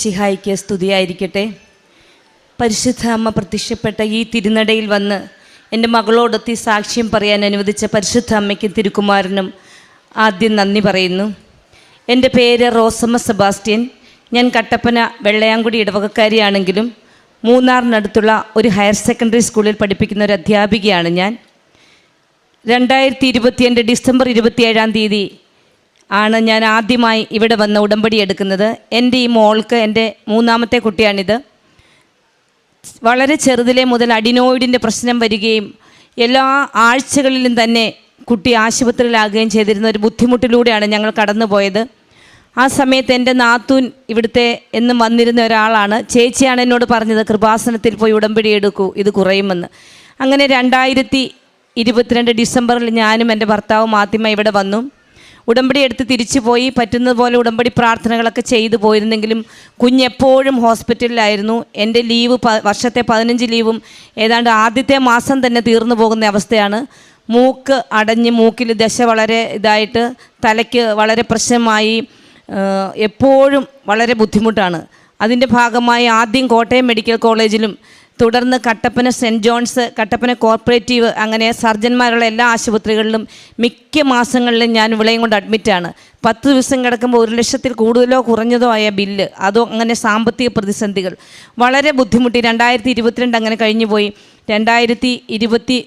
മിശിഹായ്ക്ക് സ്തുതിയായിരിക്കട്ടെ. പരിശുദ്ധ അമ്മ പ്രത്യക്ഷപ്പെട്ട ഈ തിരുനടയിൽ വന്ന് എൻ്റെ മകളോടൊത്തി സാക്ഷ്യം പറയാൻ അനുവദിച്ച പരിശുദ്ധ അമ്മയ്ക്കും തിരുക്കുമാരനും ആദ്യം നന്ദി പറയുന്നു. എൻ്റെ പേര് റോസമ്മ സെബാസ്റ്റ്യൻ. ഞാൻ കട്ടപ്പന വെള്ളയാങ്കുടി ഇടവകക്കാരിയാണെങ്കിലും മൂന്നാറിനടുത്തുള്ള ഒരു ഹയർ സെക്കൻഡറി സ്കൂളിൽ പഠിപ്പിക്കുന്ന ഒരു അധ്യാപികയാണ് ഞാൻ. 2022 ഡിസംബർ 27 ആണ് ഞാൻ ആദ്യമായി ഇവിടെ വന്ന് ഉടമ്പടി എടുക്കുന്നത്. എൻ്റെ ഈ മോൾക്ക് എൻ്റെ മൂന്നാമത്തെ കുട്ടിയാണിത്. വളരെ ചെറുതിലെ മുതൽ അഡിനോയിഡിൻ്റെ പ്രശ്നം വരികയും എല്ലാ ആഴ്ചകളിലും തന്നെ കുട്ടി ആശുപത്രിയിലാകുകയും ചെയ്തിരുന്ന ഒരു ബുദ്ധിമുട്ടിലൂടെയാണ് ഞങ്ങൾ കടന്നു പോയത്. ആ സമയത്ത് എൻ്റെ നാത്തൂൻ ഇവിടുത്തെ എന്നും വന്നിരുന്ന ഒരാളാണ്. ചേച്ചിയാണ് എന്നോട് പറഞ്ഞത്, കൃപാസനത്തിൽ പോയി ഉടമ്പടി എടുക്കൂ, ഇത് കുറയുമെന്ന്. അങ്ങനെ 2022 ഡിസംബറിൽ ഞാനും എൻ്റെ ഭർത്താവും ആദ്യമായി ഇവിടെ വന്നു. ഉടമ്പടി എടുത്ത് തിരിച്ചു പോയി. പറ്റുന്നതുപോലെ ഉടമ്പടി പ്രാർത്ഥനകളൊക്കെ ചെയ്തു പോയിരുന്നെങ്കിലും കുഞ്ഞെപ്പോഴും ഹോസ്പിറ്റലിലായിരുന്നു. എൻ്റെ ലീവ് വർഷത്തെ 15 ലീവും ഏതാണ്ട് ആദ്യത്തെ മാസം തന്നെ തീർന്നു പോകുന്ന അവസ്ഥയാണ്. മൂക്ക് അടഞ്ഞ് മൂക്കിൽ ദശ വളരെ ഇതായിട്ട് തലയ്ക്ക് വളരെ പ്രശ്നമായി, എപ്പോഴും വളരെ ബുദ്ധിമുട്ടാണ്. അതിൻ്റെ ഭാഗമായി ആദ്യം കോട്ടയം മെഡിക്കൽ കോളേജിലും തുടർന്ന് Kattappana saint John's, Kattappana cooperative, അങ്ങനെ സർജന്മാരുള്ള എല്ലാ ആശുപത്രികളിലും മിക്ക മാസങ്ങളിലും ഞാൻ വിളയും കൊണ്ട് അഡ്മിറ്റാണ്. 10 ദിവസം കിടക്കുമ്പോൾ 1 ലക്ഷത്തിൽ കൂടുതലോ കുറഞ്ഞതോ ആയ ബില്ല്, അതോ അങ്ങനെ സാമ്പത്തിക പ്രതിസന്ധികൾ വളരെ ബുദ്ധിമുട്ടി. 2022 അങ്ങനെ കഴിഞ്ഞു പോയി. 2023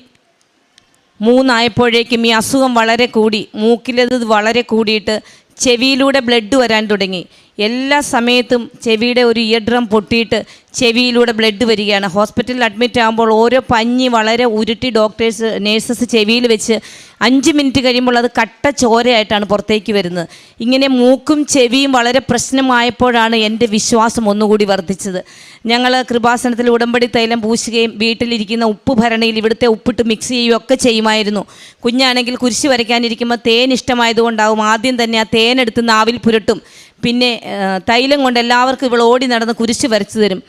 ആയപ്പോഴേക്കും ഈ അസുഖം വളരെ കൂടി, മൂക്കിലത് വളരെ കൂടിയിട്ട് ചെവിയിലൂടെ ബ്ലഡ് വരാൻ തുടങ്ങി. എല്ലാ സമയത്തും ചെവിയുടെ ഒരു ഇയർ ഡ്രം പൊട്ടിയിട്ട് ചെവിയിലൂടെ ബ്ലഡ് വരികയാണ്. ഹോസ്പിറ്റലിൽ അഡ്മിറ്റ് ആകുമ്പോൾ ഓരോ പഞ്ഞി വളരെ ഉരുട്ടി നേഴ്സസ് ചെവിയിൽ വെച്ച് 5 മിനിറ്റ് കഴിയുമ്പോൾ അത് കട്ട ചോരയായിട്ടാണ് പുറത്തേക്ക് വരുന്നത്. ഇങ്ങനെ മൂക്കും ചെവിയും വളരെ പ്രശ്നമായപ്പോഴാണ് എൻ്റെ വിശ്വാസം ഒന്നുകൂടി വർദ്ധിച്ചത്. ഞങ്ങൾ കൃപാസനത്തിൽ ഉടമ്പടി തൈലം പൂശുകയും വീട്ടിലിരിക്കുന്ന ഉപ്പ് ഭരണിയിൽ ഇവിടുത്തെ ഉപ്പിട്ട് മിക്സ് ചെയ്യുകയും ഒക്കെ ചെയ്യുമായിരുന്നു. കുഞ്ഞാണെങ്കിൽ കുരിശ് വരയ്ക്കാനിരിക്കുമ്പോൾ തേൻ ഇഷ്ടമായതുകൊണ്ടാവും ആദ്യം തന്നെ ആ തേനെടുത്ത് നാവിൽ പുരട്ടും. പിന്നെ തൈലം കൊണ്ട് എല്ലാവർക്കും ഇവൾ ഓടി നടന്ന് കുരിശ് വരച്ചു തരും.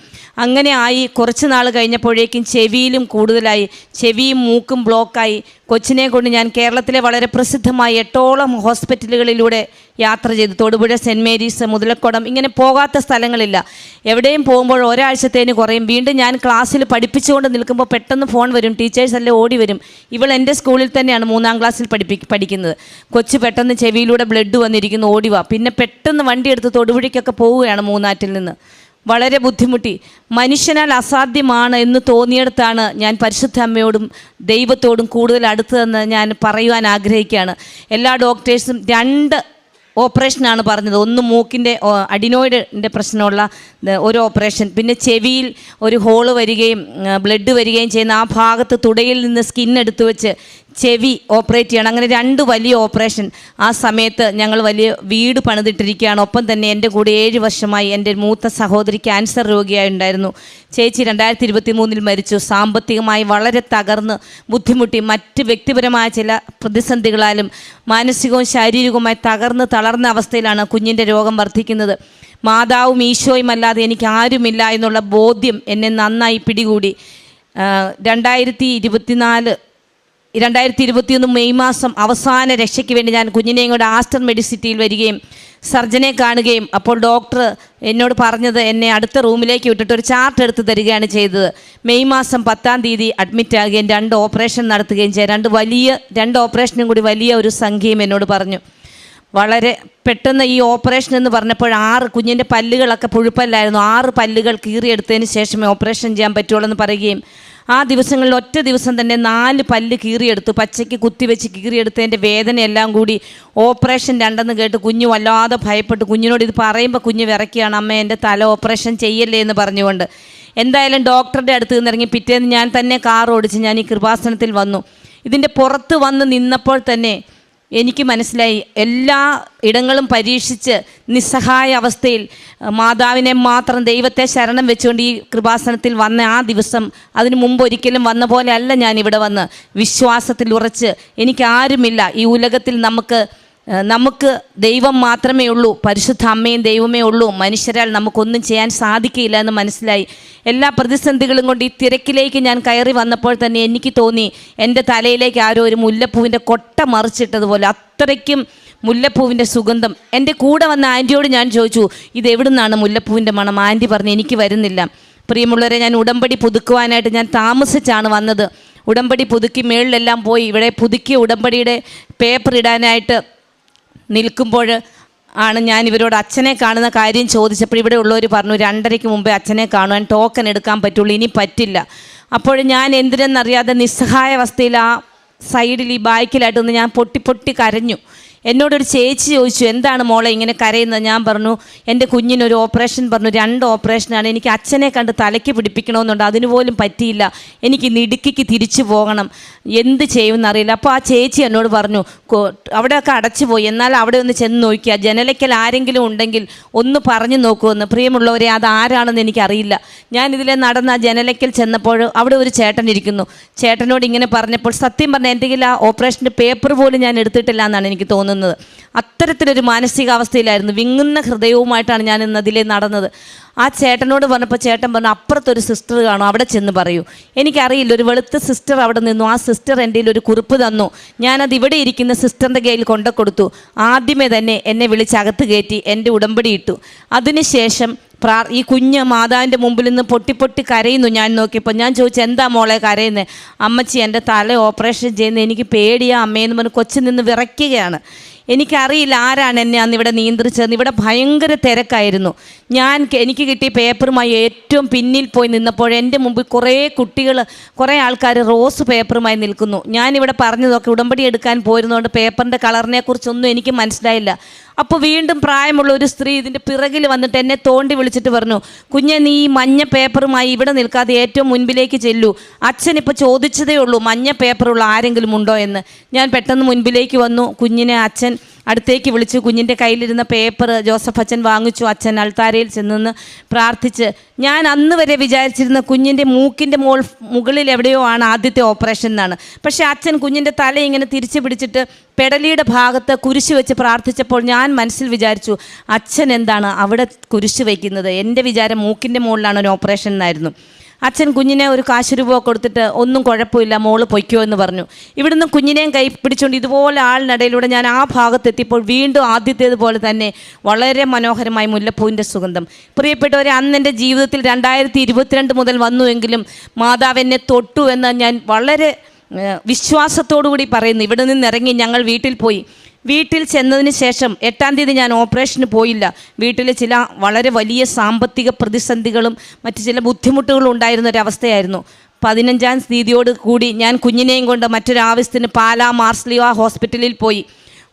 അങ്ങനെ ആയി. കുറച്ച് നാൾ കഴിഞ്ഞപ്പോഴേക്കും ചെവിയിലും കൂടുതലായി, ചെവിയും മൂക്കും ബ്ലോക്കായി. കൊച്ചിനെ കൊണ്ട് ഞാൻ കേരളത്തിലെ വളരെ പ്രസിദ്ധമായ 8ഓളം ഹോസ്പിറ്റലുകളിലൂടെ യാത്ര ചെയ്തു. തൊടുപുഴ, സെൻറ്റ് മേരീസ്, മുതലക്കുടം, ഇങ്ങനെ പോകാത്ത സ്ഥലങ്ങളില്ല. എവിടെയും പോകുമ്പോൾ ഒരാഴ്ചത്തേന് കുറയും. വീണ്ടും ഞാൻ ക്ലാസ്സിൽ പഠിപ്പിച്ചുകൊണ്ട് നിൽക്കുമ്പോൾ പെട്ടെന്ന് ഫോൺ വരും, ടീച്ചേഴ്സെല്ലാം ഓടി വരും. ഇവൾ എൻ്റെ സ്കൂളിൽ തന്നെയാണ് 3ാം ക്ലാസ്സിൽ പഠിക്കുന്നത്. കൊച്ച് പെട്ടെന്ന് ചെവിയിലൂടെ ബ്ലഡ് വന്നിരിക്കുന്നു, ഓടിവാ. പിന്നെ പെട്ടെന്ന് വണ്ടി എടുത്ത് തൊടുപുഴയ്ക്കൊക്കെ പോവുകയാണ് മൂന്നാറ്റിൽ നിന്ന്. വളരെ ബുദ്ധിമുട്ടി. മനുഷ്യനാൽ അസാധ്യമാണ് എന്ന് തോന്നിയിടത്താണ് ഞാൻ പരിശുദ്ധ അമ്മയോടും ദൈവത്തോടും കൂടുതൽ അടുത്തതെന്ന് ഞാൻ പറയുവാൻ ആഗ്രഹിക്കുകയാണ്. എല്ലാ ഡോക്ടേഴ്സും 2 ഓപ്പറേഷനാണ് പറഞ്ഞത്. ഒന്ന് മൂക്കിൻ്റെ അഡിനോയിഡിൻ്റെ പ്രശ്നമുള്ള ഒരു ഓപ്പറേഷൻ, പിന്നെ ചെവിയിൽ ഒരു ഹോള് വരികയും ബ്ലഡ് വരികയും ചെയ്യുന്ന ആ ഭാഗത്ത് തുടയിൽ നിന്ന് സ്കിൻ എടുത്തു വെച്ച് ചെവി ഓപ്പറേറ്റ് ചെയ്യണം. അങ്ങനെ 2 വലിയ ഓപ്പറേഷൻ. ആ സമയത്ത് ഞങ്ങൾ വലിയ വീട് പണിതിട്ടിരിക്കുകയാണ്. ഒപ്പം തന്നെ എൻ്റെ കൂടെ 7 വർഷമായി എൻ്റെ മൂത്ത സഹോദരി ക്യാൻസർ രോഗിയായി ഉണ്ടായിരുന്നു. ചേച്ചി 2023 മരിച്ചു. സാമ്പത്തികമായി വളരെ തകർന്ന് ബുദ്ധിമുട്ടി. മറ്റ് വ്യക്തിപരമായ ചില പ്രതിസന്ധികളാലും മാനസികവും ശാരീരികവുമായി തളർന്ന അവസ്ഥയിലാണ് കുഞ്ഞിൻ്റെ രോഗം വർദ്ധിക്കുന്നത്. മാതാവും ഈശോയും അല്ലാതെ എനിക്ക് ആരുമില്ല എന്നുള്ള ബോധ്യം എന്നെ നന്നായി പിടികൂടി. 2021 മെയ് മാസം അവസാന രക്ഷയ്ക്ക് വേണ്ടി ഞാൻ കുഞ്ഞിനെയും കൂടെ ആസ്റ്റർ മെഡിസിറ്റിയിൽ വരികയും സർജനെ കാണുകയും അപ്പോൾ ഡോക്ടർ എന്നോട് പറഞ്ഞത് എന്നെ അടുത്ത റൂമിലേക്ക് വിട്ടിട്ട് ഒരു ചാർട്ട് എടുത്ത് തരികയാണ് ചെയ്തത്. മെയ് മാസം 10 അഡ്മിറ്റ് ആകുകയും 2 ഓപ്പറേഷൻ നടത്തുകയും ചെയ്തു. 2 ഓപ്പറേഷനും കൂടി വലിയ ഒരു സംഖ്യയും എന്നോട് പറഞ്ഞു. വളരെ പെട്ടെന്ന് ഈ ഓപ്പറേഷൻ എന്ന് പറഞ്ഞപ്പോൾ 6 കുഞ്ഞിൻ്റെ പല്ലുകളൊക്കെ പുഴുപ്പല്ലായിരുന്നു. 6 പല്ലുകൾ കീറിയെടുത്തതിന് ശേഷമേ ഓപ്പറേഷൻ ചെയ്യാൻ പറ്റുള്ളൂ എന്ന് പറയുകയും ആ ദിവസങ്ങളിൽ ഒറ്റ ദിവസം തന്നെ 4 പല്ല് കീറിയെടുത്തു. പച്ചയ്ക്ക് കുത്തിവെച്ച് കീറിയെടുത്തതിൻ്റെ വേദനയെല്ലാം കൂടി ഓപ്പറേഷൻ 2 കേട്ട് കുഞ്ഞ് വല്ലാതെ ഭയപ്പെട്ടു. കുഞ്ഞിനോട് ഇത് പറയുമ്പോൾ കുഞ്ഞ് വിറയ്ക്കുകയാണ്, അമ്മ എൻ്റെ തല ഓപ്പറേഷൻ ചെയ്യല്ലേ എന്ന് പറഞ്ഞുകൊണ്ട്. എന്തായാലും ഡോക്ടറുടെ അടുത്ത് നിന്നിറങ്ങി പിറ്റേന്ന് ഞാൻ തന്നെ കാർ ഓടിച്ച് ഞാൻ ഈ കൃപാസനത്തിൽ വന്നു. ഇതിൻ്റെ പുറത്ത് വന്ന് നിന്നപ്പോൾ തന്നെ എനിക്ക് മനസ്സിലായി, എല്ലാ ഇടങ്ങളും പരീക്ഷിച്ച് നിസ്സഹായ അവസ്ഥയിൽ മാതാവിനെ മാത്രം ദൈവത്തെ ശരണം വെച്ചുകൊണ്ട് ഈ കൃപാസനത്തിൽ വന്ന ആ ദിവസം, അതിനു മുമ്പ് ഒരിക്കലും വന്ന പോലെ അല്ല ഞാനിവിടെ വന്ന് വിശ്വാസത്തിൽ ഉറച്ച് എനിക്കാരുമില്ല ഈ ഉലകത്തിൽ, നമുക്ക് ദൈവം മാത്രമേ ഉള്ളൂ, പരിശുദ്ധ അമ്മയും ദൈവമേ ഉള്ളൂ, മനുഷ്യരാൽ നമുക്കൊന്നും ചെയ്യാൻ സാധിക്കില്ല എന്ന് മനസ്സിലായി. എല്ലാ പ്രതിസന്ധികളും കൊണ്ട് ഈ തിരക്കിലേക്ക് ഞാൻ കയറി വന്നപ്പോൾ തന്നെ എനിക്ക് തോന്നി എൻ്റെ തലയിലേക്ക് ആരോ ഒരു മുല്ലപ്പൂവിൻ്റെ കൊട്ട മറിച്ചിട്ടതുപോലെ. അത്രയ്ക്കും മുല്ലപ്പൂവിൻ്റെ സുഗന്ധം. എൻ്റെ കൂടെ വന്ന ആൻറ്റിയോട് ഞാൻ ചോദിച്ചു, ഇത് എവിടെ നിന്നാണ് മുല്ലപ്പൂവിൻ്റെ മണം? ആൻറ്റി പറഞ്ഞു, എനിക്ക് വരുന്നില്ല. പ്രിയമുള്ളവരെ, ഞാൻ ഉടമ്പടി പുതുക്കുവാനായിട്ട് ഞാൻ താമസിച്ചാണ് വന്നത്. ഉടമ്പടി പുതുക്കി മേളിലെല്ലാം പോയി ഇവിടെ പുതുക്കിയ ഉടമ്പടിയുടെ പേപ്പർ ഇടാനായിട്ട് നിൽക്കുമ്പോൾ ആണ് ഞാൻ ഇവരോട് അച്ഛനെ കാണുന്ന കാര്യം ചോദിച്ചപ്പോൾ ഇവിടെ ഉള്ളവർ പറഞ്ഞു 2:30 മുമ്പേ അച്ഛനെ കാണുവാൻ ടോക്കൺ എടുക്കാൻ പറ്റുള്ളൂ, ഇനി പറ്റില്ല. അപ്പോൾ ഞാൻ എന്തിനെന്നറിയാതെ നിസ്സഹായാവസ്ഥയിൽ ആ സൈഡിൽ ഈ ബാക്കിലായിട്ട് നിന്ന് ഞാൻ പൊട്ടി കരഞ്ഞു. എന്നോടൊരു ചേച്ചി ചോദിച്ചു, എന്താണ് മോളെ ഇങ്ങനെ കരയുന്നത്? ഞാൻ പറഞ്ഞു, എൻ്റെ കുഞ്ഞിനൊരു ഓപ്പറേഷൻ പറഞ്ഞു, 2 ഓപ്പറേഷനാണ്. എനിക്ക് അച്ഛനെ കണ്ട് തലയ്ക്ക് പിടിപ്പിക്കണമെന്നുണ്ട്, അതിനുപോലും പറ്റിയില്ല. എനിക്ക് ഇടുക്കിക്ക് തിരിച്ചു പോകണം, എന്ത് ചെയ്യുമെന്നറിയില്ല. അപ്പോൾ ആ ചേച്ചി എന്നോട് പറഞ്ഞു, അവിടെയൊക്കെ അടച്ചുപോയി, എന്നാൽ അവിടെ ഒന്ന് ചെന്ന് നോക്കിയാൽ ജനലയ്ക്കൽ ആരെങ്കിലും ഉണ്ടെങ്കിൽ ഒന്ന് പറഞ്ഞു നോക്കുമെന്ന്. പ്രിയമുള്ളവരെ, അതാരാണെന്ന് എനിക്കറിയില്ല. ഞാനിതിലെ നടന്ന ജനലയ്ക്കൽ ചെന്നപ്പോൾ അവിടെ ഒരു ചേട്ടൻ ഇരിക്കുന്നു. ചേട്ടനോട് ഇങ്ങനെ പറഞ്ഞപ്പോൾ സത്യം പറഞ്ഞാൽ എന്തെങ്കിലും ആ ഓപ്പറേഷൻ്റെ പേപ്പർ പോലും ഞാൻ എടുത്തിട്ടില്ല എന്നാണ് എനിക്ക് തോന്നുന്നത്. അത്തരത്തിലൊരു മാനസികാവസ്ഥയിലായിരുന്നു. വിങ്ങുന്ന ഹൃദയവുമായിട്ടാണ് ഞാൻ ഇന്ന് അതിലേ നടന്നത്. ആ ചേട്ടനോട് പറഞ്ഞപ്പോൾ ചേട്ടൻ പറഞ്ഞു, അപ്പുറത്തൊരു സിസ്റ്റർ കാണും, അവിടെ ചെന്ന് പറയൂ. എനിക്കറിയില്ല, ഒരു വെളുത്ത സിസ്റ്റർ അവിടെ നിന്നു. ആ സിസ്റ്റർ എൻ്റെ ഒരു കുറിപ്പ് തന്നു. ഞാനത് ഇവിടെ ഇരിക്കുന്ന സിസ്റ്ററിൻ്റെ കയ്യിൽ കൊണ്ടു കൊടുത്തു. ആദ്യമേ തന്നെ എന്നെ വിളിച്ചകത്ത് കയറ്റി എൻ്റെ ഉടമ്പടി ഇട്ടു. അതിനുശേഷം ഈ കുഞ്ഞ് മാതാവിൻ്റെ മുമ്പിൽ നിന്ന് പൊട്ടി കരയുന്നു. ഞാൻ നോക്കിയപ്പോൾ ഞാൻ ചോദിച്ചു, എന്താ മോളെ കരയുന്നത്? അമ്മച്ചി, എൻ്റെ തല ഓപ്പറേഷൻ ചെയ്യുന്നത് എനിക്ക് പേടിയാ അമ്മയെന്ന് പറഞ്ഞ് കൊച്ചു നിന്ന് വിറയ്ക്കുകയാണ്. എനിക്കറിയില്ല ആരാണ് എന്നെ അന്ന് ഇവിടെ നിയന്ത്രിച്ചതെന്ന്. ഇവിടെ ഭയങ്കര തിരക്കായിരുന്നു. എനിക്ക് കിട്ടിയ പേപ്പറുമായി ഏറ്റവും പിന്നിൽ പോയി നിന്നപ്പോൾ എൻ്റെ മുമ്പിൽ കുറേ ആൾക്കാർ റോസ് പേപ്പറുമായി നിൽക്കുന്നു. ഞാനിവിടെ പറഞ്ഞതൊക്കെ ഉടമ്പടി എടുക്കാൻ പോയിരുന്നതുകൊണ്ട് പേപ്പറിൻ്റെ കളറിനെ കുറിച്ചൊന്നും എനിക്ക് മനസ്സിലായില്ല. അപ്പോൾ വീണ്ടും പ്രായമുള്ള ഒരു സ്ത്രീ ഇതിൻ്റെ പിറകിൽ വന്നിട്ട് എന്നെ തോണ്ടി വിളിച്ചിട്ട് പറഞ്ഞു, കുഞ്ഞെ, നീ ഈ മഞ്ഞ പേപ്പറുമായി ഇവിടെ നിൽക്കാതെ ഏറ്റവും മുൻപിലേക്ക് ചെല്ലൂ. അച്ഛനിപ്പോൾ ചോദിച്ചതേ ഉള്ളൂ മഞ്ഞ പേപ്പറുള്ള ആരെങ്കിലും ഉണ്ടോ എന്ന്. ഞാൻ പെട്ടെന്ന് മുൻപിലേക്ക് വന്നു. കുഞ്ഞിനെ അച്ഛൻ അടുത്തേക്ക് വിളിച്ചു. കുഞ്ഞിൻ്റെ കയ്യിലിരുന്ന പേപ്പർ ജോസഫ് അച്ഛൻ വാങ്ങിച്ചു. അച്ഛൻ അൾത്താരയിൽ ചെന്ന് പ്രാർത്ഥിച്ച്, ഞാൻ അന്ന് വരെ വിചാരിച്ചിരുന്ന കുഞ്ഞിൻ്റെ മൂക്കിൻ്റെ മുകളിൽ എവിടെയോ ആണ് ആദ്യത്തെ ഓപ്പറേഷൻ എന്നാണ്. പക്ഷേ അച്ഛൻ കുഞ്ഞിൻ്റെ തല ഇങ്ങനെ തിരിച്ചു പിടിച്ചിട്ട് പെടലിയുടെ ഭാഗത്ത് കുരിശ് വെച്ച് പ്രാർത്ഥിച്ചപ്പോൾ ഞാൻ മനസ്സിൽ വിചാരിച്ചു, അച്ഛൻ എന്താണ് അവിടെ കുരിശ് വയ്ക്കുന്നത്? എൻ്റെ വിചാരം മൂക്കിൻ്റെ മുകളിലാണ് ഒരു ഓപ്പറേഷൻ എന്നായിരുന്നു. അച്ഛൻ കുഞ്ഞിനെ ഒരു കാശ് രൂപ കൊടുത്തിട്ട്, ഒന്നും കുഴപ്പമില്ല, മോള് പൊയ്ക്കോ എന്ന് പറഞ്ഞു. ഇവിടുന്ന് കുഞ്ഞിനെയും കൈ പിടിച്ചുകൊണ്ട് ഇതുപോലെ ആളിനിടയിലൂടെ ഞാൻ ആ ഭാഗത്തെത്തിയപ്പോൾ വീണ്ടും ആദ്യത്തേതുപോലെ തന്നെ വളരെ മനോഹരമായ മുല്ലപ്പൂവിൻ്റെ സുഗന്ധം. പ്രിയപ്പെട്ടവരെ, അന്ന് എൻ്റെ ജീവിതത്തിൽ 2022 മുതൽ വന്നുവെങ്കിലും മാതാവ് എന്നെ തൊട്ടു എന്ന് ഞാൻ വളരെ വിശ്വാസത്തോടു കൂടി പറയുന്നു. ഇവിടെ നിന്നിറങ്ങി ഞങ്ങൾ വീട്ടിൽ പോയി. വീട്ടിൽ ചെന്നതിന് ശേഷം 8-ാം തീയതി ഞാൻ ഓപ്പറേഷന് പോയില്ല. വീട്ടിൽ ചില വളരെ വലിയ സാമ്പത്തിക പ്രതിസന്ധികളും മറ്റു ചില ബുദ്ധിമുട്ടുകളും ഉണ്ടായിരുന്നൊരവസ്ഥയായിരുന്നു. 15-ാം തീയതിയോട് കൂടി ഞാൻ കുഞ്ഞിനെയും കൊണ്ട് മറ്റൊരാവശ്യത്തിന് പാലാ മാർസ്ലിയ ഹോസ്പിറ്റലിൽ പോയി.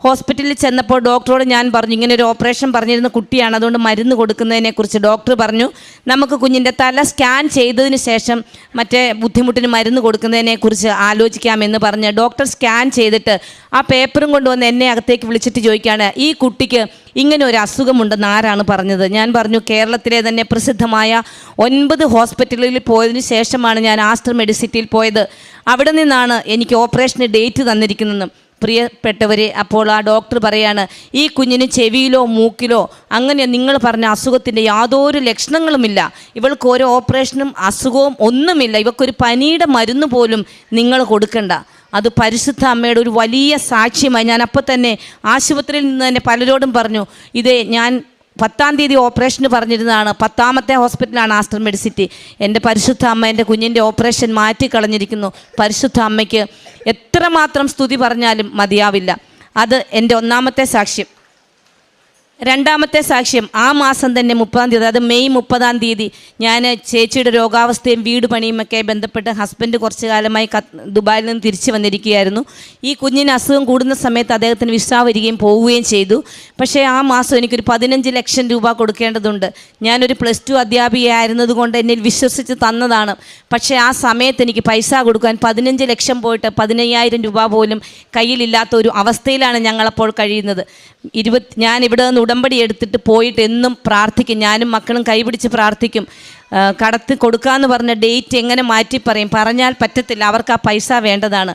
ഹോസ്പിറ്റലിൽ ചെന്നപ്പോൾ ഡോക്ടറോട് ഞാൻ പറഞ്ഞു, ഇങ്ങനെ ഒരു ഓപ്പറേഷൻ പറഞ്ഞിരുന്ന കുട്ടിയാണ്, അതുകൊണ്ട് മരുന്ന് കൊടുക്കുന്നതിനെക്കുറിച്ച്. ഡോക്ടർ പറഞ്ഞു, നമുക്ക് കുഞ്ഞിൻ്റെ തല സ്കാൻ ചെയ്തതിന് ശേഷം മറ്റേ ബുദ്ധിമുട്ടിന് മരുന്ന് കൊടുക്കുന്നതിനെക്കുറിച്ച് ആലോചിക്കാമെന്ന് പറഞ്ഞ് ഡോക്ടർ സ്കാൻ ചെയ്തിട്ട് ആ പേപ്പറും കൊണ്ടുവന്ന് എന്നെ അകത്തേക്ക് വിളിച്ചിട്ട് ചോദിക്കുകയാണ്, ഈ കുട്ടിക്ക് ഇങ്ങനെ ഒരു അസുഖമുണ്ടെന്ന് ആരാണ് പറഞ്ഞത്? ഞാൻ പറഞ്ഞു, കേരളത്തിലെ തന്നെ പ്രസിദ്ധമായ 9 ഹോസ്പിറ്റലുകളിൽ പോയതിന് ശേഷമാണ് ഞാൻ ആസ്റ്റർ മെഡിസിറ്റിയിൽ പോയത്. അവിടെ നിന്നാണ് എനിക്ക് ഓപ്പറേഷന് ഡേറ്റ് തന്നിരിക്കുന്നതെന്നും. പ്രിയപ്പെട്ടവരെ, അപ്പോൾ ആ ഡോക്ടർ പറയാണ്, ഈ കുഞ്ഞിന് ചെവിയിലോ മൂക്കിലോ അങ്ങനെ നിങ്ങൾ പറഞ്ഞ അസുഖത്തിൻ്റെ യാതൊരു ലക്ഷണങ്ങളുമില്ല. ഇവൾക്ക് ഒരു ഓപ്പറേഷനും അസുഖവും ഒന്നുമില്ല. ഇവൾക്കൊരു പനിയുടെ മരുന്ന് പോലും നിങ്ങൾ കൊടുക്കണ്ട. അത് പരിശുദ്ധ അമ്മയുടെ ഒരു വലിയ സാക്ഷ്യമായി. ഞാൻ അപ്പോൾ തന്നെ ആശുപത്രിയിൽ നിന്ന് തന്നെ പലരോടും പറഞ്ഞു, ഇതേ ഞാൻ 10-ാം തീയതി ഓപ്പറേഷന് പറഞ്ഞിരുന്നതാണ്. 10ാമത്തെ ഹോസ്പിറ്റലാണ് ആസ്റ്റർ മെഡിസിറ്റി. എൻ്റെ പരിശുദ്ധ അമ്മ എൻ്റെ കുഞ്ഞിൻ്റെ ഓപ്പറേഷൻ മാറ്റിക്കളഞ്ഞിരിക്കുന്നു. പരിശുദ്ധ അമ്മയ്ക്ക് എത്രമാത്രം സ്തുതി പറഞ്ഞാലും മതിയാവില്ല. അത് എൻ്റെ 1-ാമത്തെ സാക്ഷ്യം. 2-ാമത്തെ സാക്ഷ്യം, ആ മാസം തന്നെ 30-ാം തീയതി, അതായത് മെയ് 30-ാം തീയതി ഞാൻ ചേച്ചിയുടെ രോഗാവസ്ഥയും വീട് പണിയുമൊക്കെ ബന്ധപ്പെട്ട് ഹസ്ബൻഡ് കുറച്ച് കാലമായി ദുബായിൽ നിന്ന് തിരിച്ചു വന്നിരിക്കുകയായിരുന്നു. ഈ കുഞ്ഞിന് അസുഖം കൂടുന്ന സമയത്ത് അദ്ദേഹത്തിന് വിസ വരികയും പോവുകയും ചെയ്തു. പക്ഷേ ആ മാസം എനിക്കൊരു 15 ലക്ഷം രൂപ കൊടുക്കേണ്ടതുണ്ട്. ഞാനൊരു +2 അധ്യാപികയായിരുന്നത് കൊണ്ട് എന്നിൽ വിശ്വസിച്ച് തന്നതാണ്. പക്ഷേ ആ സമയത്ത് എനിക്ക് പൈസ കൊടുക്കാൻ 15 ലക്ഷം പോയിട്ട് 15,000 രൂപ പോലും കയ്യിലില്ലാത്ത ഒരു അവസ്ഥയിലാണ് ഞങ്ങളപ്പോൾ കഴിയുന്നത്. ഞാൻ ഇവിടെ നിന്ന് ഉടമ്പടി എടുത്തിട്ട് പോയിട്ട് എന്നും പ്രാർത്ഥിക്കും. ഞാനും മക്കളും കൈപിടിച്ച് പ്രാർത്ഥിക്കും. കടത്തി കൊടുക്കാമെന്ന് പറഞ്ഞ ഡേറ്റ് എങ്ങനെ മാറ്റി പറഞ്ഞാൽ പറ്റത്തില്ല. അവർക്ക് ആ പൈസ വേണ്ടതാണ്.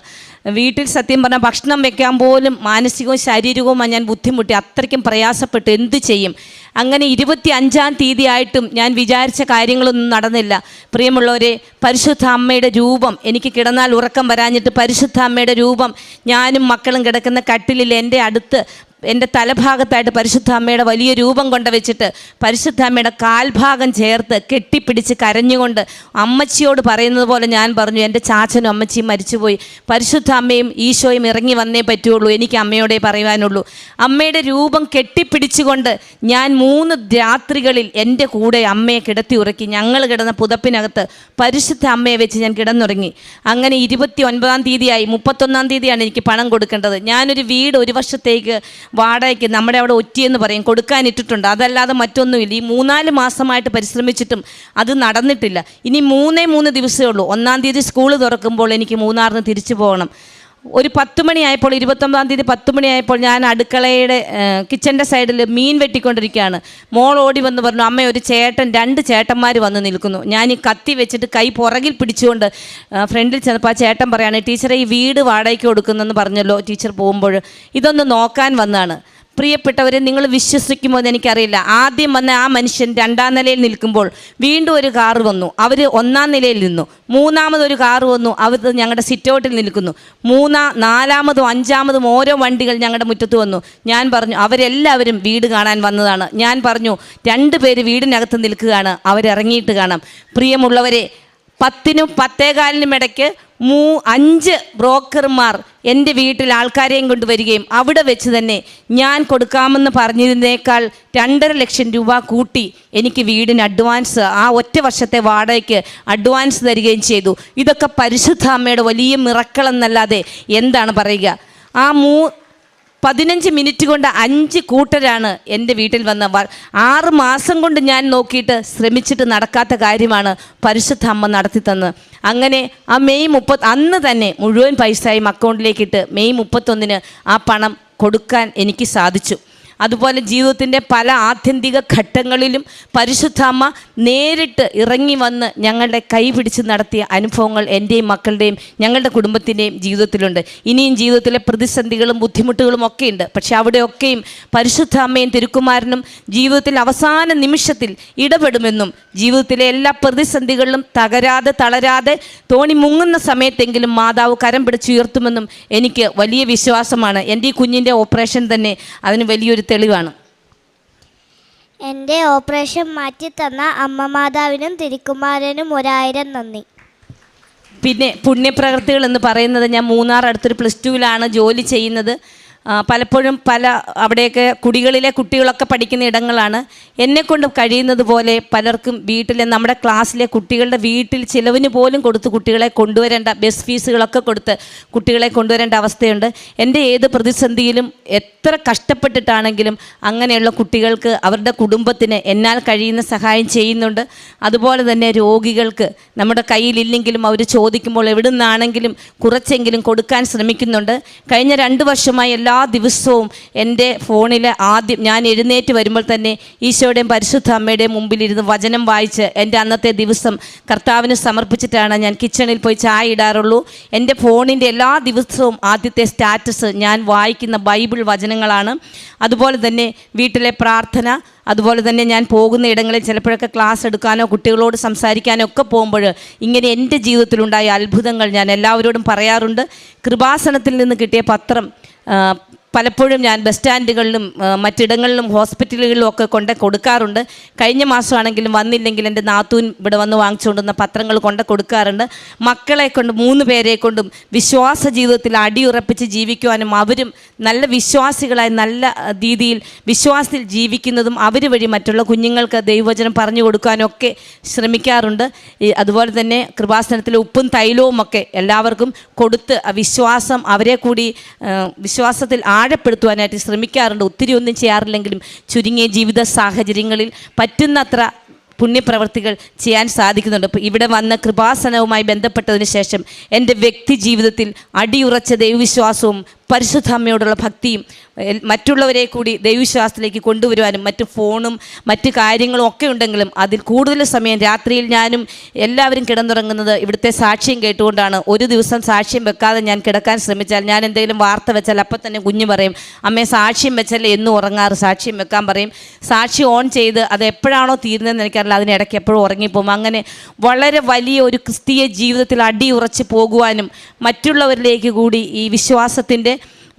വീട്ടിൽ സത്യം പറഞ്ഞാൽ ഭക്ഷണം വെക്കാൻ പോലും മാനസികവും ശാരീരികവുമായി ഞാൻ ബുദ്ധിമുട്ടി. അത്രയ്ക്കും പ്രയാസപ്പെട്ടു. എന്ത് ചെയ്യും? അങ്ങനെ 25-ാം തീയതി ആയിട്ടും ഞാൻ വിചാരിച്ച കാര്യങ്ങളൊന്നും നടന്നില്ല. പ്രിയമുള്ളവരെ, പരിശുദ്ധ അമ്മയുടെ രൂപം, എനിക്ക് കിടന്നാൽ ഉറക്കം വരാഞ്ഞിട്ട് പരിശുദ്ധ അമ്മയുടെ രൂപം ഞാനും മക്കളും കിടക്കുന്ന കട്ടിലിൽ എൻ്റെ അടുത്ത് എൻ്റെ തലഭാഗത്തായിട്ട് പരിശുദ്ധ അമ്മയുടെ വലിയ രൂപം കൊണ്ട് വെച്ചിട്ട് പരിശുദ്ധ അമ്മയുടെ കാൽഭാഗം ചേർത്ത് കെട്ടിപ്പിടിച്ച് കരഞ്ഞുകൊണ്ട് അമ്മച്ചിയോട് പറയുന്നത് പോലെ ഞാൻ പറഞ്ഞു, എൻ്റെ ചാച്ചനും അമ്മച്ചിയും മരിച്ചുപോയി, പരിശുദ്ധ അമ്മയും ഈശോയും ഇറങ്ങി വന്നേ പറ്റുള്ളൂ, എനിക്ക് അമ്മയോടെ പറയുവാനുള്ളൂ. അമ്മയുടെ രൂപം കെട്ടിപ്പിടിച്ചുകൊണ്ട് ഞാൻ 3 രാത്രികളിൽ എൻ്റെ കൂടെ അമ്മയെ കിടത്തി ഉറക്കി. ഞങ്ങൾ കിടന്ന പുതപ്പിനകത്ത് പരിശുദ്ധ അമ്മയെ വെച്ച് ഞാൻ കിടന്നുറങ്ങി. അങ്ങനെ 29-ാം തീയതിയായി. 31-ാം തീയതിയാണ് എനിക്ക് പണം കൊടുക്കേണ്ടത്. ഞാനൊരു വീട് 1 വർഷത്തേക്ക് വാടകയ്ക്ക്, നമ്മുടെ അവിടെ ഒറ്റിയെന്ന് പറയും, കൊടുക്കാനിട്ടിട്ടുണ്ട്. അതല്ലാതെ മറ്റൊന്നുമില്ല. ഈ 3-4 മാസമായിട്ട് പരിശ്രമിച്ചിട്ടും അത് നടന്നിട്ടില്ല. ഇനി 3 ദിവസമേ ഉള്ളൂ. 1-ാം തീയതി സ്കൂൾ തുറക്കുമ്പോൾ എനിക്ക് മൂന്നാറിന് തിരിച്ചു പോകണം. ഒരു 10 മണിയായപ്പോൾ, 29-ാം തീയതി 10 മണിയായപ്പോൾ ഞാൻ അടുക്കളയുടെ കിച്ചൻ്റെ സൈഡിൽ മീൻ വെട്ടിക്കൊണ്ടിരിക്കുകയാണ്. മോൾ ഓടി വന്ന് പറഞ്ഞു, അമ്മ ഒരു ചേട്ടൻ 2 ചേട്ടന്മാർ വന്ന് നിൽക്കുന്നു. ഞാൻ ഈ കത്തി വെച്ചിട്ട് കൈ പുറകിൽ പിടിച്ചുകൊണ്ട് ഫ്രണ്ടിൽ ചെന്നപ്പോൾ ആ ചേട്ടൻ പറയാണ്, ടീച്ചറെ ഈ വീട് വാടകയ്ക്ക് കൊടുക്കുന്നെന്ന് പറഞ്ഞല്ലോ ടീച്ചർ പോകുമ്പോൾ, ഇതൊന്ന് നോക്കാൻ വന്നതാണ്. പ്രിയപ്പെട്ടവരെ, നിങ്ങൾ വിശ്വസിക്കുമോ എന്ന് എനിക്കറിയില്ല. ആദ്യം വന്ന ആ മനുഷ്യൻ 2-ാം നിലയിൽ നിൽക്കുമ്പോൾ വീണ്ടും ഒരു കാറ് വന്നു, അവർ 1-ാം നിലയിൽ നിന്നു. 3-മതൊരു കാറ് വന്നു, അവർ ഞങ്ങളുടെ സിറ്റൗട്ടിൽ നിൽക്കുന്നു. 4-മതും 5-മതും ഓരോ വണ്ടികൾ ഞങ്ങളുടെ മുറ്റത്ത് വന്നു. ഞാൻ പറഞ്ഞു, അവരെല്ലാവരും വീട് കാണാൻ വന്നതാണ്. ഞാൻ പറഞ്ഞു, 2 പേര് വീടിനകത്ത് നിൽക്കുകയാണ്, അവരിറങ്ങിയിട്ട് കാണാം. പ്രിയമുള്ളവരെ, 10-നും 10:15 ഇടയ്ക്ക് 5 ബ്രോക്കർമാർ എൻ്റെ വീട്ടിൽ ആൾക്കാരെയും കൊണ്ടുവരികയും അവിടെ വെച്ച് തന്നെ ഞാൻ കൊടുക്കാമെന്ന് പറഞ്ഞതിനേക്കാൾ 2.5 ലക്ഷം രൂപ കൂട്ടി എനിക്ക് വീടിന് അഡ്വാൻസ്, ആ ഒറ്റ വർഷത്തെ വാടകയ്ക്ക് അഡ്വാൻസ് തരികയും ചെയ്തു. ഇതൊക്കെ പരിശുദ്ധ അമ്മയുടെ വലിയ മിറക്കളെന്നല്ലാതെ എന്താണ് പറയുക. ആ 15 മിനിറ്റ് കൊണ്ട് 5 കൂട്ടരാണ് എൻ്റെ വീട്ടിൽ വന്ന. 6 മാസം കൊണ്ട് ഞാൻ നോക്കിയിട്ട് ശ്രമിച്ചിട്ട് നടക്കാത്ത കാര്യമാണ് പരിശുദ്ധ അമ്മ നടത്തി തന്നത്. അങ്ങനെ ആ മെയ് 30 അന്ന് തന്നെ മുഴുവൻ പൈസയും അക്കൗണ്ടിലേക്കിട്ട് മെയ് 31-ന് ആ പണം കൊടുക്കാൻ എനിക്ക് സാധിച്ചു. അതുപോലെ ജീവിതത്തിൻ്റെ പല ആത്യന്തിക ഘട്ടങ്ങളിലും പരിശുദ്ധ അമ്മ നേരിട്ട് ഇറങ്ങി വന്ന് ഞങ്ങളുടെ കൈ പിടിച്ച് നടത്തിയ അനുഭവങ്ങൾ എൻ്റെയും മക്കളുടെയും ഞങ്ങളുടെ കുടുംബത്തിൻ്റെയും ജീവിതത്തിലുണ്ട്. ഇനിയും ജീവിതത്തിലെ പ്രതിസന്ധികളും ബുദ്ധിമുട്ടുകളും ഒക്കെ ഉണ്ട്. പക്ഷെ അവിടെയൊക്കെയും പരിശുദ്ധ അമ്മയും തിരുക്കുമാരനും ജീവിതത്തിൽ അവസാന നിമിഷത്തിൽ ഇടപെടുമെന്നും ജീവിതത്തിലെ എല്ലാ പ്രതിസന്ധികളിലും തകരാതെ തളരാതെ തോണി മുങ്ങുന്ന സമയത്തെങ്കിലും മാതാവ് കരം പിടിച്ചുയർത്തുമെന്നും എനിക്ക് വലിയ വിശ്വാസമാണ്. എൻ്റെ ഈ കുഞ്ഞിൻ്റെ ഓപ്പറേഷൻ തന്നെ അതിന് വലിയൊരു തെളിവാണ്. എൻ്റെ ഓപ്പറേഷൻ മാറ്റിത്തന്ന അമ്മ മാതാവിനും തിരുക്കുമാരനും 1000 നന്ദി. പിന്നെ പുണ്യപ്രവൃത്തികൾ എന്ന് പറയുന്നത്, ഞാൻ മൂന്നാർ അടുത്തൊരു +2-ലാണ് ജോലി ചെയ്യുന്നത്. പലപ്പോഴും അവിടെയൊക്കെ കുടികളിലെ കുട്ടികളൊക്കെ പഠിക്കുന്ന ഇടങ്ങളാണ്. എന്നെക്കൊണ്ട് കഴിയുന്നത് പോലെ പലർക്കും വീട്ടിലെ നമ്മുടെ ക്ലാസ്സിലെ കുട്ടികളുടെ വീട്ടിൽ ചിലവിന് പോലും കൊടുത്ത് കുട്ടികളെ കൊണ്ടുവരേണ്ട, ബസ് ഫീസുകളൊക്കെ കൊടുത്ത് കുട്ടികളെ കൊണ്ടുവരേണ്ട അവസ്ഥയുണ്ട്. എൻ്റെ ഏത് പ്രതിസന്ധിയിലും എത്ര കഷ്ടപ്പെട്ടിട്ടാണെങ്കിലും അങ്ങനെയുള്ള കുട്ടികൾക്ക് അവരുടെ കുടുംബത്തിന് എന്നാൽ കഴിയുന്ന സഹായം ചെയ്യുന്നുണ്ട്. അതുപോലെ തന്നെ രോഗികൾക്ക് നമ്മുടെ കയ്യിലില്ലെങ്കിലും അവർ ചോദിക്കുമ്പോൾ എവിടെ നിന്നാണെങ്കിലും കുറച്ചെങ്കിലും കൊടുക്കാൻ ശ്രമിക്കുന്നുണ്ട്. കഴിഞ്ഞ 2 വർഷമായി എല്ലാ ദിവസവും എൻ്റെ ഫോണിൽ ആദ്യം ഞാൻ എഴുന്നേറ്റ് വരുമ്പോൾ തന്നെ ഈശോയുടെയും പരിശുദ്ധ അമ്മയുടെയും മുമ്പിലിരുന്ന് വചനം വായിച്ച് എൻ്റെ അന്നത്തെ ദിവസം കർത്താവിന് സമർപ്പിച്ചിട്ടാണ് ഞാൻ കിച്ചണിൽ പോയി ചായ ഇടാറുള്ളൂ. എൻ്റെ ഫോണിൻ്റെ എല്ലാ ദിവസവും ആദ്യത്തെ സ്റ്റാറ്റസ് ഞാൻ വായിക്കുന്ന ബൈബിൾ വചനങ്ങളാണ്. അതുപോലെ തന്നെ വീട്ടിലെ പ്രാർത്ഥന, അതുപോലെ തന്നെ ഞാൻ പോകുന്ന ഇടങ്ങളിൽ ചിലപ്പോഴൊക്കെ ക്ലാസ് എടുക്കാനോ കുട്ടികളോട് സംസാരിക്കാനോ ഒക്കെ പോകുമ്പോൾ ഇങ്ങനെ എൻ്റെ ജീവിതത്തിലുണ്ടായ അത്ഭുതങ്ങൾ ഞാൻ എല്ലാവരോടും പറയാറുണ്ട്. കൃപാസനത്തിൽ നിന്ന് കിട്ടിയ പത്രം പലപ്പോഴും ഞാൻ ബസ് സ്റ്റാൻഡുകളിലും മറ്റിടങ്ങളിലും ഹോസ്പിറ്റലുകളിലും ഒക്കെ കൊടുക്കാറുണ്ട്. കഴിഞ്ഞ മാസമാണെങ്കിലും വന്നില്ലെങ്കിൽ എൻ്റെ നാത്തൂൻ ഇവിടെ വന്ന് വാങ്ങിച്ചുകൊണ്ടുവന്ന പത്രങ്ങൾ കൊടുക്കാറുണ്ട്. മക്കളെ കൊണ്ട് 3 പേരെ കൊണ്ടും വിശ്വാസ ജീവിതത്തിൽ അടിയുറപ്പിച്ച് ജീവിക്കുവാനും അവരും നല്ല വിശ്വാസികളായി നല്ല രീതിയിൽ വിശ്വാസത്തിൽ ജീവിക്കുന്നതും അവർ വഴി മറ്റുള്ള കുഞ്ഞുങ്ങൾക്ക് ദൈവവചനം പറഞ്ഞു കൊടുക്കാനും ഒക്കെ ശ്രമിക്കാറുണ്ട്. അതുപോലെ തന്നെ കൃപാസനത്തിലെ ഉപ്പും തൈലവും ഒക്കെ എല്ലാവർക്കും കൊടുത്ത് വിശ്വാസം അവരെ കൂടി വിശ്വാസത്തിൽ ആഴപ്പെടുത്തുവാനായിട്ട് ശ്രമിക്കാറുണ്ട്. ഒത്തിരി ഒന്നും ചെയ്യാറില്ലെങ്കിലും ചുരുങ്ങിയ ജീവിത സാഹചര്യങ്ങളിൽ പറ്റുന്നത്ര പുണ്യപ്രവർത്തികൾ ചെയ്യാൻ സാധിക്കുന്നുണ്ട്. അപ്പോൾ ഇവിടെ വന്ന കൃപാസനവുമായി ബന്ധപ്പെട്ടതിന് ശേഷം എൻ്റെ വ്യക്തി ജീവിതത്തിൽ അടിയുറച്ച ദൈവവിശ്വാസവും പരിശുദ്ധ അമ്മയോടുള്ള ഭക്തിയും മറ്റുള്ളവരെ കൂടി ദൈവവിശ്വാസത്തിലേക്ക് കൊണ്ടുവരുവാനും മറ്റു ഫോണും മറ്റു കാര്യങ്ങളും ഒക്കെ ഉണ്ടെങ്കിലും അതിൽ കൂടുതൽ സമയം രാത്രിയിൽ ഞാനും എല്ലാവരും കിടന്നുറങ്ങുന്നത് ഇവിടുത്തെ സാക്ഷ്യം കേട്ടുകൊണ്ടാണ്. ഒരു ദിവസം സാക്ഷ്യം വെക്കാതെ ഞാൻ കിടക്കാൻ ശ്രമിച്ചാൽ, ഞാൻ എന്തെങ്കിലും വാർത്ത വെച്ചാൽ അപ്പം തന്നെ കുഞ്ഞ് പറയും, അമ്മേ സാക്ഷ്യം വെച്ചല്ലേ എന്നും ഉറങ്ങാറ്, സാക്ഷ്യം വെക്കാൻ പറയും. സാക്ഷി ഓൺ ചെയ്ത് അത് എപ്പോഴാണോ തീരുന്നതെന്ന് എനിക്കറിയില്ല, അതിനിടയ്ക്ക് എപ്പോഴും ഉറങ്ങിപ്പോകും. അങ്ങനെ വളരെ വലിയ ഒരു ക്രിസ്തീയ ജീവിതത്തിൽ അടിയുറച്ച് പോകുവാനും മറ്റുള്ളവരിലേക്ക് കൂടി ഈ വിശ്വാസത്തിൻ്റെ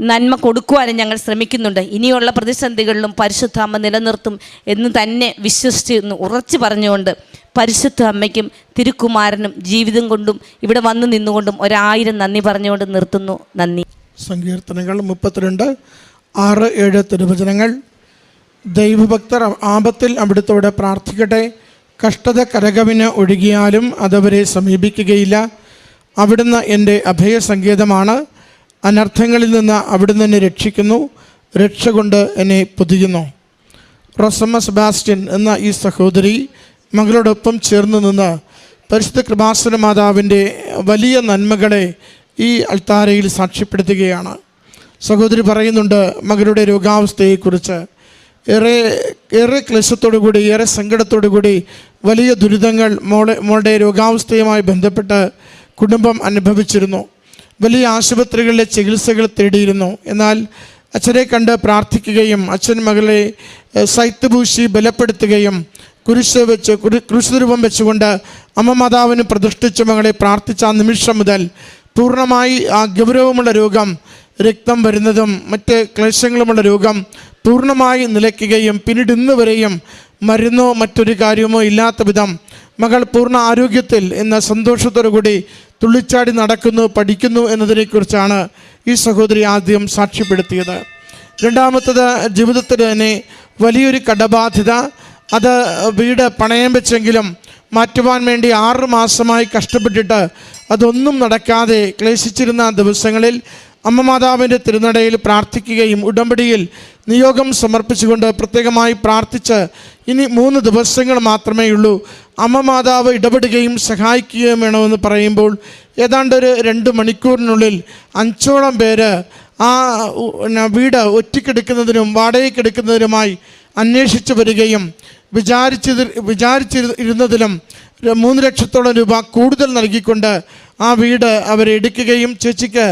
നന്മ കൊടുക്കുവാനും ഞങ്ങൾ ശ്രമിക്കുന്നുണ്ട്. ഇനിയുള്ള പ്രതിസന്ധികളിലും പരിശുദ്ധ അമ്മ നിലനിർത്തും എന്ന് തന്നെ വിശ്വസിച്ച് ഉറച്ചു പറഞ്ഞുകൊണ്ട് പരിശുദ്ധ അമ്മയ്ക്കും തിരുക്കുമാരനും ജീവിതം കൊണ്ടും ഇവിടെ വന്നു നിന്നുകൊണ്ടും 1000 നന്ദി പറഞ്ഞുകൊണ്ട് നിർത്തുന്നു. നന്ദി. സങ്കീർത്തനങ്ങൾ 32, 6, 7 തിരുവചനങ്ങൾ. ദൈവഭക്തർ ആപത്തിൽ അവിടുത്തോടെ പ്രാർത്ഥിക്കട്ടെ. കഷ്ടത കരകവിന് ഒഴുകിയാലും അതവരെ സമീപിക്കുകയില്ല. അവിടുന്ന് എൻ്റെ അഭയസങ്കേതമാണ്. അനർത്ഥങ്ങളിൽ നിന്ന് അവിടുന്ന് എന്നെ രക്ഷിക്കുന്നു. രക്ഷ കൊണ്ട് എന്നെ പൊതിയുന്നു. റൊസമ്മ സെബാസ്റ്റ്യൻ എന്ന ഈ സഹോദരി മകളോടൊപ്പം ചേർന്ന് നിന്ന് പരിശുദ്ധ കൃപാസന മാതാവിൻ്റെ വലിയ നന്മകളെ ഈ അൾത്താരയിൽ സാക്ഷ്യപ്പെടുത്തുകയാണ്. സഹോദരി പറയുന്നുണ്ട് മകളുടെ രോഗാവസ്ഥയെക്കുറിച്ച്. ഏറെ ക്ലേശത്തോടുകൂടി, ഏറെ സങ്കടത്തോടുകൂടി വലിയ ദുരിതങ്ങൾ മോളുടെ രോഗാവസ്ഥയുമായി ബന്ധപ്പെട്ട് കുടുംബം അനുഭവിച്ചിരുന്നു. വലിയ ആശുപത്രികളിലെ ചികിത്സകൾ തേടിയിരുന്നു. എന്നാൽ അച്ഛനെ കണ്ട് പ്രാർത്ഥിക്കുകയും അച്ഛൻ മകളെ സൈത്ത് പൂശി ബലപ്പെടുത്തുകയും കുരിശുരൂപം വെച്ചുകൊണ്ട് അമ്മ മാതാവിന് പ്രതിഷ്ഠിച്ച മകളെ പ്രാർത്ഥിച്ച ആ നിമിഷം മുതൽ പൂർണ്ണമായി ആ ഗൗരവമുള്ള രോഗം, രക്തം വരുന്നതും മറ്റ് ക്ലേശങ്ങളുമുള്ള രോഗം പൂർണ്ണമായി നിലയ്ക്കുകയും പിന്നീട് ഇന്ന് വരെയും മരുന്നോ മറ്റൊരു കാര്യമോ ഇല്ലാത്ത വിധം മകൾ പൂർണ്ണ ആരോഗ്യത്തിൽ എന്ന സന്തോഷത്തോടു കൂടി തുള്ളിച്ചാടി നടക്കുന്നു, പഠിക്കുന്നു എന്നതിനെക്കുറിച്ചാണ് ഈ സഹോദരി ആദ്യം സാക്ഷ്യപ്പെടുത്തിയത്. രണ്ടാമത്തത്, ജീവിതത്തിൽ തന്നെ വലിയൊരു കടബാധ്യത. അത് വീട് പണയം വെച്ചെങ്കിലും മാറ്റുവാൻ വേണ്ടി 6 മാസമായി കഷ്ടപ്പെട്ടിട്ട് അതൊന്നും നടക്കാതെ ക്ലേശിച്ചിരുന്ന ദിവസങ്ങളിൽ അമ്മ മാതാവിൻ്റെ തിരുനടയിൽ പ്രാർത്ഥിക്കുകയും ഉടമ്പടിയിൽ നിയോഗം സമർപ്പിച്ചുകൊണ്ട് പ്രത്യേകമായി പ്രാർത്ഥിച്ച് ഇനി 3 ദിവസങ്ങൾ മാത്രമേ ഉള്ളൂ, അമ്മ മാതാവ് ഇടപെടുകയും സഹായിക്കുകയും വേണമെന്ന് പറയുമ്പോൾ ഏതാണ്ട് ഒരു 2 മണിക്കൂറിനുള്ളിൽ 5ഓളം പേര് ആ വീട് ഒറ്റയ്ക്കെടുക്കുന്നതിനും വാടകയ്ക്കെടുക്കുന്നതിനുമായി അന്വേഷിച്ചു വരികയും വിചാരിച്ചിരുന്നതിലും 3 ലക്ഷത്തോളം രൂപ കൂടുതൽ നൽകിക്കൊണ്ട് ആ വീട് അവരെടുക്കുകയും ചേച്ചിക്ക്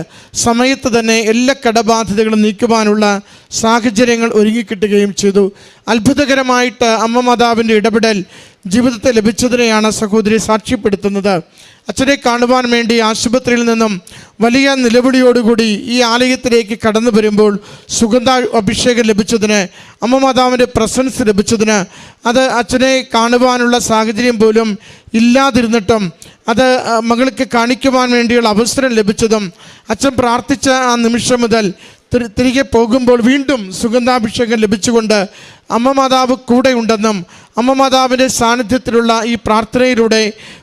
സമയത്ത് തന്നെ എല്ലാ കടബാധ്യതകളും നീക്കുവാനുള്ള സാഹചര്യങ്ങൾ ഒരുങ്ങിക്കിട്ടുകയും ചെയ്തു. അത്ഭുതകരമായിട്ട് അമ്മ മാതാവിൻ്റെ ഇടപെടൽ ജീവിതത്തെ ലഭിച്ചതിനെയാണ് സഹോദരി സാക്ഷ്യപ്പെടുത്തുന്നത്. അച്ഛനെ കാണുവാൻ വേണ്ടി ആശുപത്രിയിൽ നിന്നും വലിയ നിലവിളിയോടുകൂടി ഈ ആലയത്തിലേക്ക് കടന്നു വരുമ്പോൾ സുഗന്ധ അഭിഷേകം ലഭിച്ചതിന്, അമ്മ മാതാവിൻ്റെ പ്രസൻസ് ലഭിച്ചതിന്, അത് അച്ഛനെ കാണുവാനുള്ള സാഹചര്യം പോലും ഇല്ലാതിരുന്നിട്ടും അത് മകൾക്ക് കാണിക്കുവാൻ വേണ്ടിയുള്ള അവസരം ലഭിച്ചതും അച്ഛൻ പ്രാർത്ഥിച്ച ആ നിമിഷം മുതൽ തിരികെ പോകുമ്പോൾ വീണ്ടും സുഗന്ധാഭിഷേകം ലഭിച്ചുകൊണ്ട് അമ്മ മാതാവ് കൂടെ ഉണ്ടെന്നും അമ്മ മാതാവിൻ്റെ സാന്നിധ്യത്തിലുള്ള ഈ പ്രാർത്ഥനയിലൂടെ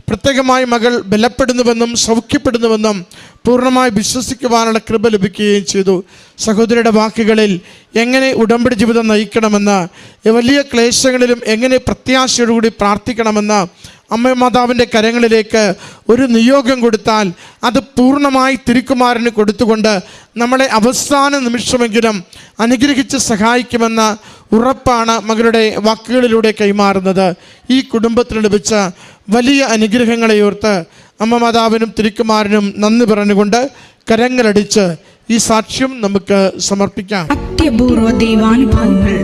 പ്രത്യേകമായി മകൾ ബലപ്പെടുന്നുവെന്നും സൗഖ്യപ്പെടുന്നുവെന്നും പൂർണ്ണമായി വിശ്വസിക്കുവാനുള്ള കൃപ ലഭിക്കുകയും ചെയ്തു. സഹോദരിയുടെ വാക്കുകളിൽ എങ്ങനെ ഉടമ്പടി ജീവിതം നയിക്കണമെന്ന്, വലിയ ക്ലേശങ്ങളിലും എങ്ങനെ പ്രത്യാശയോടുകൂടി പ്രാർത്ഥിക്കണമെന്ന് അമ്മ മാതാവിൻ്റെ കരങ്ങളിലേക്ക് ഒരു നിയോഗം കൊടുത്താൽ അത് പൂർണ്ണമായി തിരുക്കുമാരന് കൊടുത്തുകൊണ്ട് നമ്മളെ അവസാന നിമിഷമെങ്കിലും അനുഗ്രഹിച്ച് സഹായിക്കുമെന്ന ഉറപ്പാണ് മകളുടെ വാക്കുകളിലൂടെ കൈമാറുന്നത്. ഈ കുടുംബത്തിന് ലഭിച്ച വലിയ അനുഗ്രഹങ്ങളെ ഓർത്ത് അമ്മ മാതാവിനും തിരുക്കുമാരനും നന്ദി പറഞ്ഞുകൊണ്ട് കരങ്ങളടിച്ച് ഈ സാക്ഷ്യം നമുക്ക് സമർപ്പിക്കാം. അത്യപൂർവ ദൈവാനുഭവങ്ങൾ